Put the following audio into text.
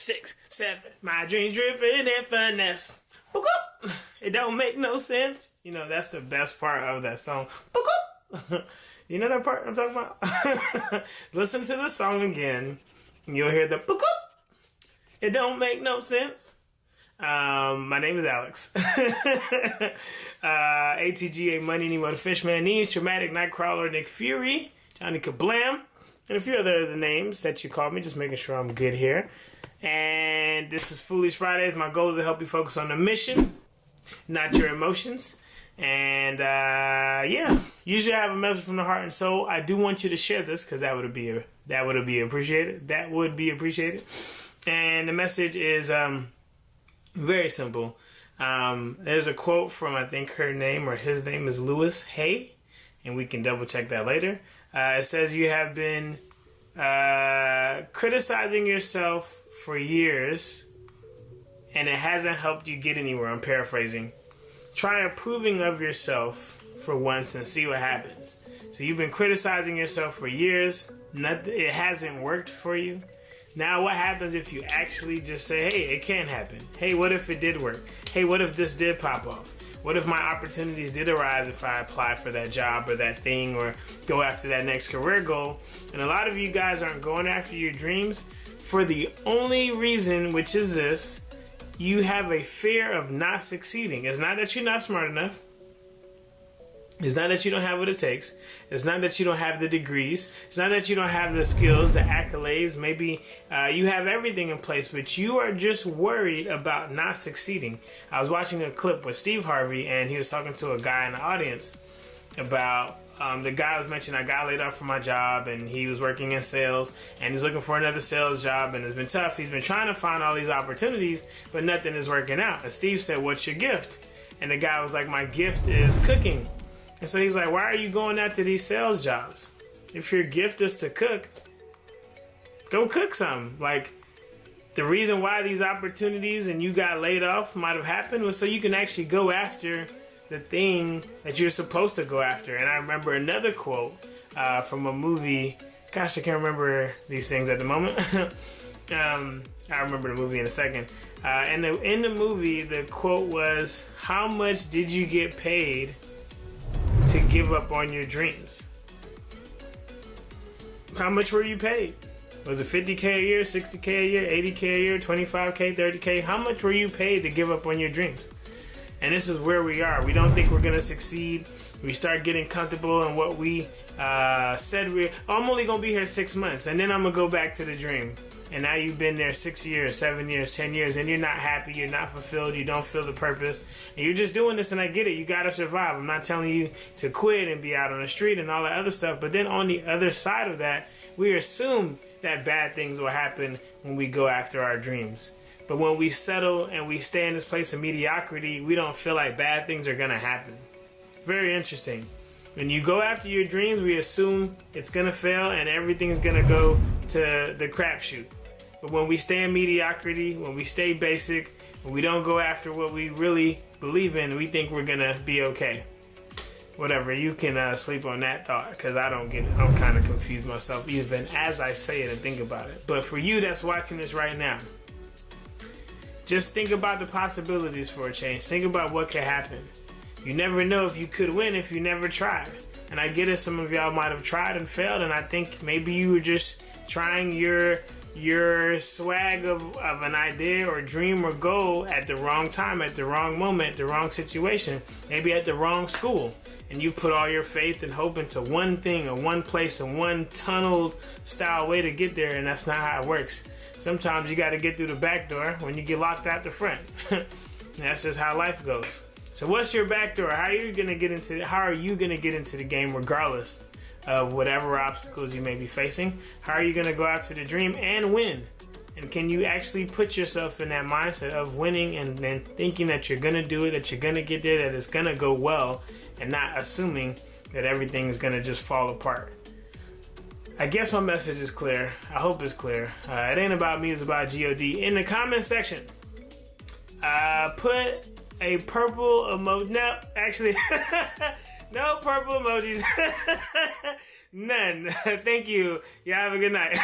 6, 7. My dreams driven in finesse. Book up. It don't make no sense. You know, that's the best part of that song. Book up. You know that part I'm talking about? Listen to the song again. And you'll hear the book up. It don't make no sense. My name is Alex. ATGA Money, Nemo the Fishman, Knees, Traumatic, Nightcrawler, Nick Fury, Johnny Kablam, and a few other names that you called me, just making sure I'm good here. And this is Foolies Fridays. My goal is to help you focus on the mission, not your emotions. And yeah, usually I have a message from the heart and soul. I do want you to share this because that would be appreciated. That would be appreciated. And the message is very simple. There's a quote from, I think her name or his name is Lewis Hay, and we can double check that later. It says, you have been criticizing yourself for years and it hasn't helped you get anywhere. I'm paraphrasing. Try approving of yourself for once and see what happens. So you've been criticizing yourself for years. It hasn't worked for you. Now what happens if you actually just say, hey, it can happen. Hey, what if it did work? Hey, what if this did pop off? What if my opportunities did arise if I apply for that job or that thing or go after that next career goal? And a lot of you guys aren't going after your dreams for the only reason, which is this: you have a fear of not succeeding. It's not that you're not smart enough. It's not that you don't have what it takes. It's not that you don't have the degrees. It's not that you don't have the skills, the accolades. Maybe you have everything in place, but you are just worried about not succeeding. I was watching a clip with Steve Harvey, and he was talking to a guy in the audience about the guy was mentioning, I got laid off from my job, and he was working in sales, and he's looking for another sales job, and it's been tough. He's been trying to find all these opportunities, but nothing is working out. And Steve said, what's your gift? And the guy was like, my gift is cooking. And so he's like, why are you going after these sales jobs? If your gift is to cook, go cook some. Like, the reason why these opportunities and you got laid off might have happened was so you can actually go after the thing that you're supposed to go after. And I remember another quote from a movie. Gosh, I can't remember these things at the moment. I remember the movie in a second. And in the movie, the quote was, how much did you get paid to give up on your dreams? How much were you paid? Was it $50K a year, $60K a year, $80K a year, $25K, $30K? How much were you paid to give up on your dreams? And this is where we are. We don't think we're going to succeed. We start getting comfortable in what we said I'm only going to be here 6 months, and then I'm going to go back to the dream. And now you've been there 6 years, 7 years, 10 years, and you're not happy, you're not fulfilled, you don't feel the purpose. And you're just doing this, and I get it, you got to survive. I'm not telling you to quit and be out on the street and all that other stuff. But then on the other side of that, we assume that bad things will happen when we go after our dreams. But when we settle and we stay in this place of mediocrity, we don't feel like bad things are going to happen. Very interesting. When you go after your dreams, we assume it's going to fail and everything's going to go to the crapshoot. But when we stay in mediocrity, when we stay basic, when we don't go after what we really believe in, we think we're going to be okay. Whatever, you can sleep on that thought, because I don't get it. I'm kind of confused myself even as I say it and think about it. But for you that's watching this right now, just think about the possibilities for a change. Think about what could happen. You never know if you could win if you never tried. And I get it, some of y'all might have tried and failed, and I think maybe you were just trying your swag of an idea or dream or goal at the wrong time, at the wrong moment, the wrong situation, maybe at the wrong school. And you put all your faith and hope into one thing or one place and one tunneled style way to get there, and that's not how it works. Sometimes you got to get through the back door when you get locked out the front. That's just how life goes. So what's your back door? How are you gonna get into the game regardless of whatever obstacles you may be facing? How are you gonna go after the dream and win? And can you actually put yourself in that mindset of winning and then thinking that you're gonna do it, that you're gonna get there, that it's gonna go well, and not assuming that everything is gonna just fall apart? I guess my message is clear. I hope it's clear. It ain't about me, it's about God. In the comment section, put a purple emoji. No, actually, no purple emojis. None. Thank you. Y'all have a good night.